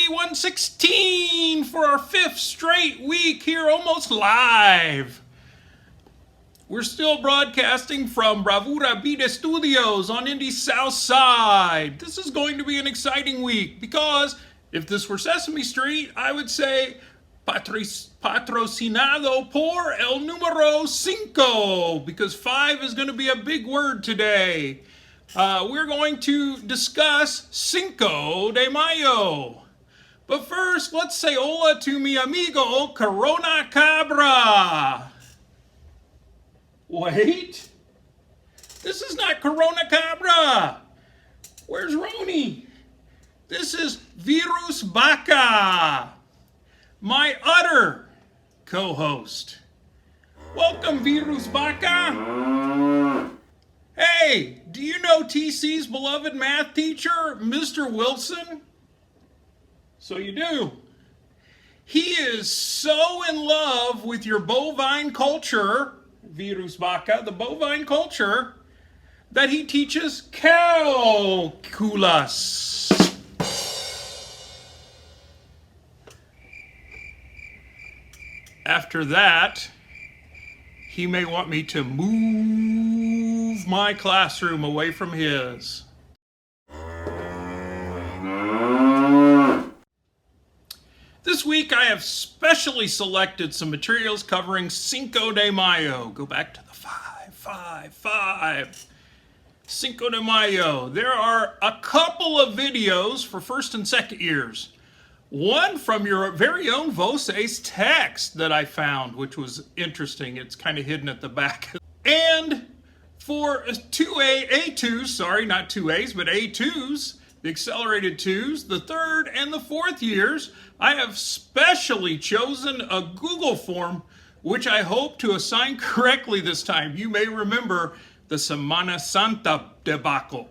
116 for our 5th straight week here, almost live. We're still broadcasting from Bravura Beat Studios on Indy's South Side. This is going to be an exciting week because if this were Sesame Street, I would say patrocinado por el número 5, because 5 is going to be a big word today. We're going to discuss Cinco de Mayo. But first, let's say hola to mi amigo Corona Cabra. Wait, this is not Corona Cabra. Where's Roni? This is Virus Baca, my other co-host. Welcome, Virus Baca. Hey, do you know TC's beloved math teacher, Mr. Wilson? So you do. He is so in love with your bovine culture, Virus Baca, the bovine culture, that he teaches calculus. After that, he may want me to move my classroom away from his. This week I have specially selected some materials covering Cinco de Mayo. Go back to the 5. Cinco de Mayo. There are a couple of videos for first and second years. One from your very own Voces text that I found, which was interesting. It's kind of hidden at the back. And for A2s, sorry, not 2As, but A2s, the accelerated 2s, the third and the fourth years, I have specially chosen a Google form, which I hope to assign correctly this time. You may remember the Semana Santa debacle.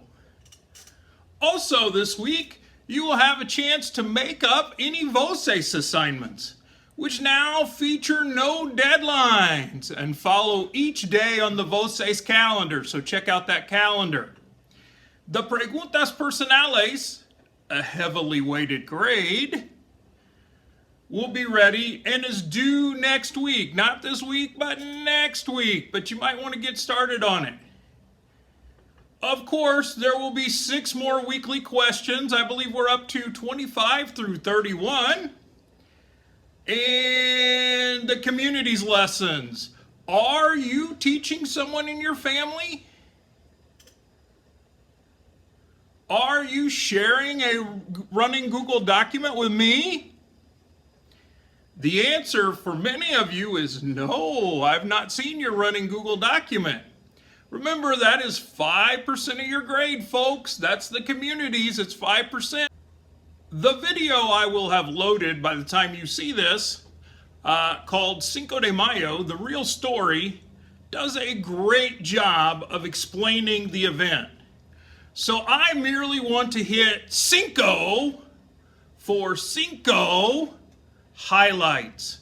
Also this week, you will have a chance to make up any Voces assignments, which now feature no deadlines and follow each day on the Voces calendar, so check out that calendar. The Preguntas Personales, a heavily weighted grade, will be ready and is due next week. Not this week, but next week. But you might want to get started on it. Of course, there will be 6 more weekly questions. I believe we're up to 25 through 31. And the communities lessons. Are you teaching someone in your family? Are you sharing a running Google document with me? The answer for many of you is no. I've not seen your running Google document. Remember, that is 5% of your grade, folks. That's the communities. It's 5%. The video I will have loaded by the time you see this, called Cinco de Mayo, The Real Story, does a great job of explaining the event. So I merely want to hit Cinco for Cinco highlights.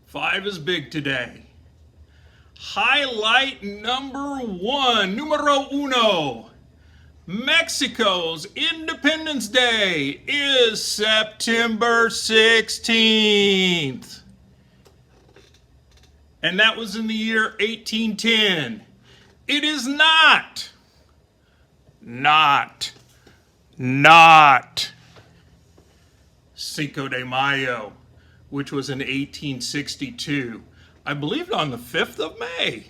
5 is big today. Highlight number 1, numero uno. Mexico's Independence Day is September 16th. And that was in the year 1810. It is not Cinco de Mayo, which was in 1862. I believe on the 5th of May.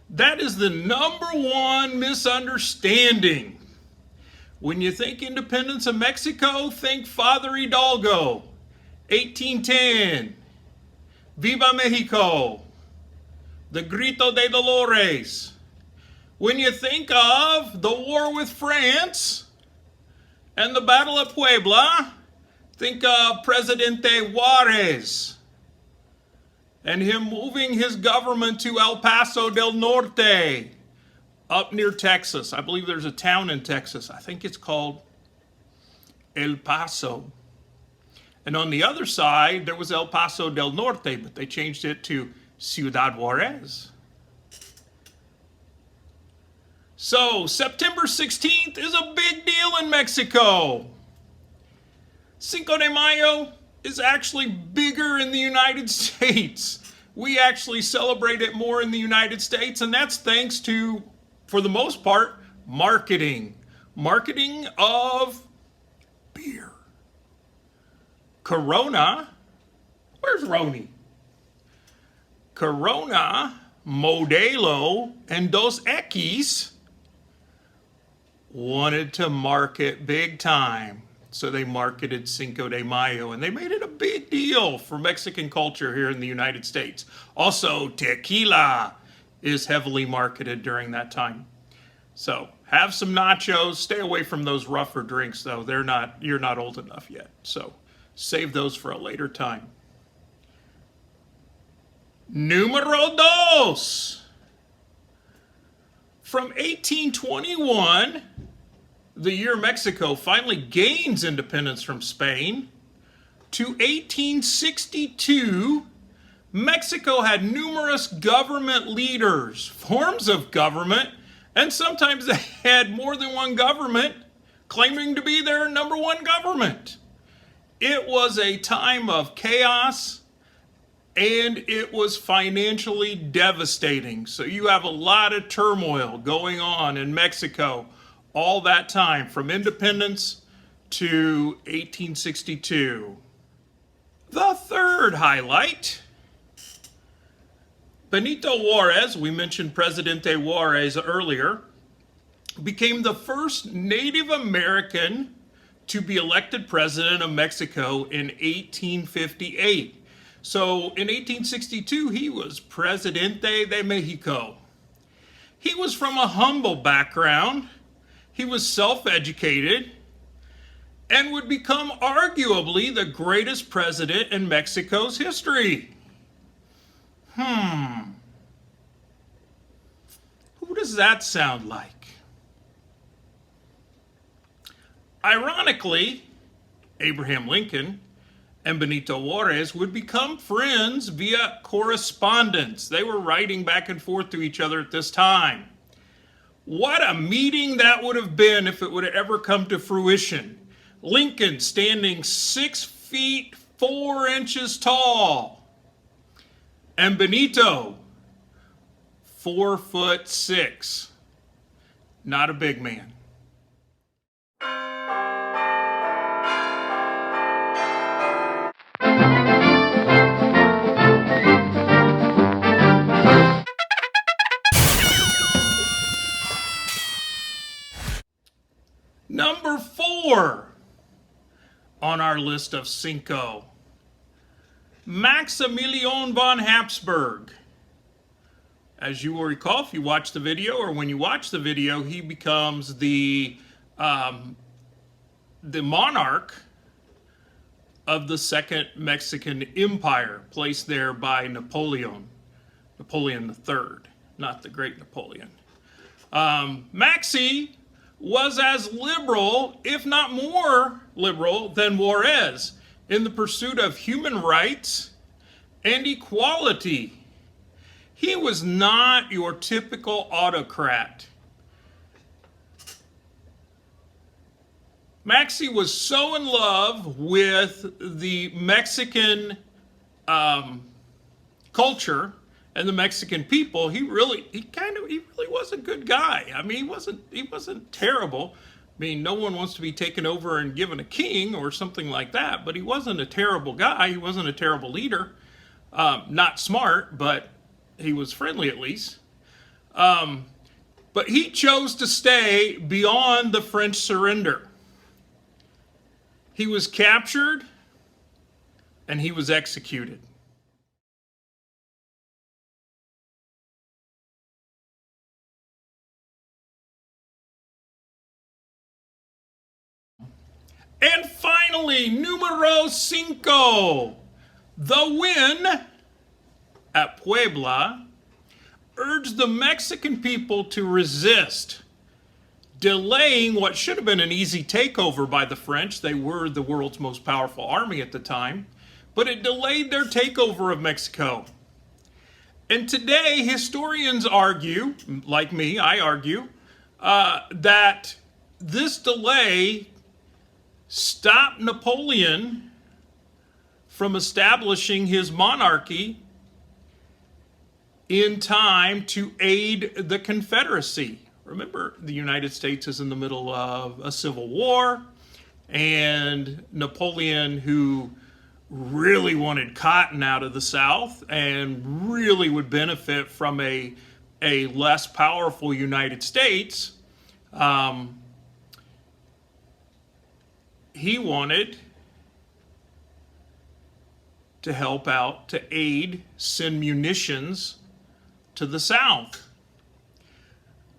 That is the number one misunderstanding. When you think independence of Mexico, think Father Hidalgo, 1810, Viva Mexico, the Grito de Dolores. When you think of the war with France and the Battle of Puebla, think of Presidente Juarez and him moving his government to El Paso del Norte, up near Texas. I believe there's a town in Texas. I think it's called El Paso. And on the other side, there was El Paso del Norte, but they changed it to Ciudad Juarez. So September 16th is a big deal in Mexico. Cinco de Mayo is actually bigger in the United States. We actually celebrate it more in the United States, and that's thanks to, for the most part, marketing. Marketing of beer. Corona, where's Roni? Corona, Modelo, and Dos Equis wanted to market big time. So they marketed Cinco de Mayo, and they made it a big deal for Mexican culture here in the United States. Also, tequila is heavily marketed during that time. So have some nachos. Stay away from those rougher drinks, though. You're not old enough yet. So save those for a later time. Numero dos. From 1821, the year Mexico finally gains independence from Spain, to 1862, Mexico had numerous government leaders, forms of government, and sometimes they had more than one government claiming to be their number one government. It was a time of chaos, and it was financially devastating. So you have a lot of turmoil going on in Mexico all that time, from independence to 1862. The third highlight, Benito Juarez, we mentioned Presidente Juarez earlier, became the first Native American to be elected president of Mexico in 1858. So in 1862, he was Presidente de Mexico. He was from a humble background. He was self-educated and would become arguably the greatest president in Mexico's history. Who does that sound like? Ironically, Abraham Lincoln and Benito Juarez would become friends via correspondence. They were writing back and forth to each other at this time. What a meeting that would have been if it would have ever come to fruition. Lincoln standing 6 feet 4 inches tall, and Benito 4'6". Not a big man. Number 4 on our list of cinco, Maximilian von Habsburg. As you will recall, if you watch the video, or when you watch the video, he becomes the monarch of the Second Mexican Empire, placed there by Napoleon III, not the Great Napoleon. Maxi was as liberal, if not more liberal, than Juarez in the pursuit of human rights and equality. He was not your typical autocrat. Maxi was so in love with the Mexican culture and the Mexican people, he really was a good guy. I mean, he wasn't terrible. I mean, no one wants to be taken over and given a king or something like that, but he wasn't a terrible guy. He wasn't a terrible leader. Not smart, but he was friendly at least. But he chose to stay beyond the French surrender. He was captured and he was executed. And finally, numero 5, the win at Puebla urged the Mexican people to resist, delaying what should have been an easy takeover by the French. They were the world's most powerful army at the time, but it delayed their takeover of Mexico. And today, historians argue, like me, I argue, that this delay stop Napoleon from establishing his monarchy in time to aid the Confederacy. Remember, the United States is in the middle of a civil war, and Napoleon, who really wanted cotton out of the South and really would benefit from a less powerful United States, he wanted to help out, to aid, send munitions to the South.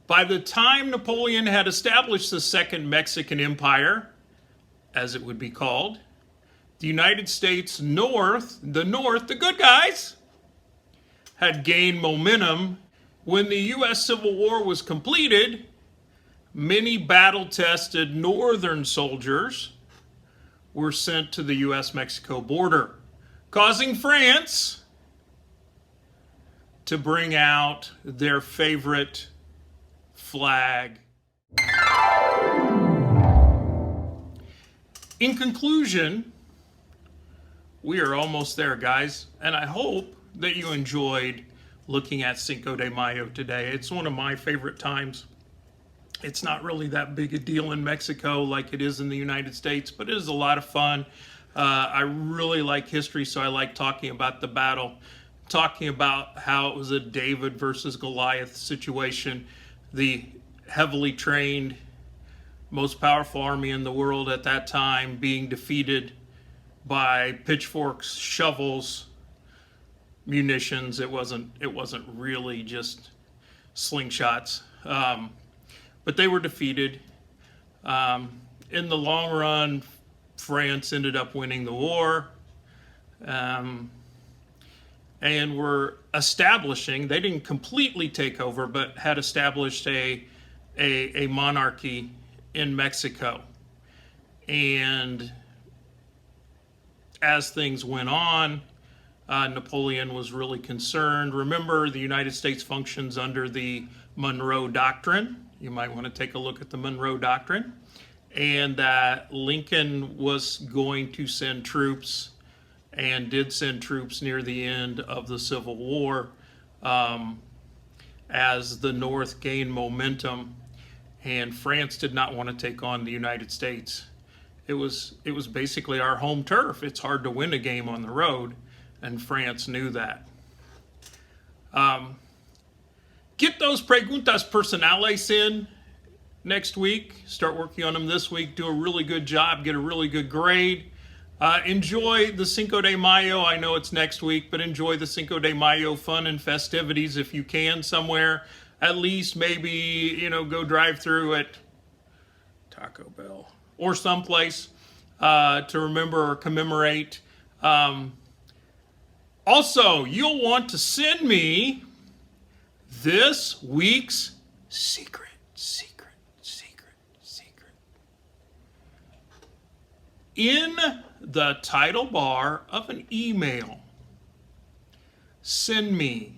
By the time Napoleon had established the Second Mexican Empire, as it would be called, the United States North, the good guys, had gained momentum. When the U.S. Civil War was completed, many battle-tested Northern soldiers were sent to the U.S.-Mexico border, causing France to bring out their favorite flag. In conclusion, we are almost there, guys, and I hope that you enjoyed looking at Cinco de Mayo today. It's one of my favorite times. It's not really that big a deal in Mexico like it is in the United States, but it is a lot of fun. I really like history, so I like talking about the battle, talking about how it was a David versus Goliath situation, the heavily trained, most powerful army in the world at that time being defeated by pitchforks, shovels, munitions. It wasn't really just slingshots, but they were defeated. In the long run, France ended up winning the war, and were establishing, they didn't completely take over, but had established a monarchy in Mexico. And as things went on, Napoleon was really concerned. Remember, the United States functions under the Monroe Doctrine. You might want to take a look at the Monroe Doctrine. And that Lincoln was going to send troops, and did send troops near the end of the Civil War, as the North gained momentum, and France did not want to take on the United States. It was basically our home turf. It's hard to win a game on the road, and France knew that. Get those preguntas personales in next week. Start working on them this week. Do a really good job. Get a really good grade. Enjoy the Cinco de Mayo. I know it's next week, but enjoy the Cinco de Mayo fun and festivities if you can somewhere. At least maybe, go drive through at Taco Bell or someplace to remember or commemorate. Also, you'll want to send me this week's secret. In the title bar of an email, send me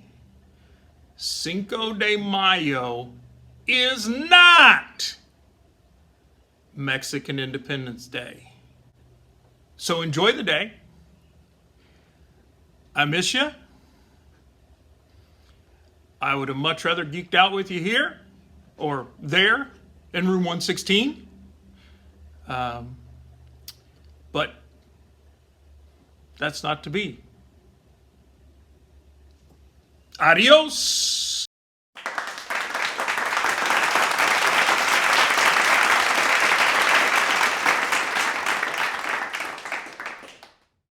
Cinco de Mayo is not Mexican Independence Day. So enjoy the day. I miss you. I would have much rather geeked out with you here or there in room 116. But that's not to be. Adios.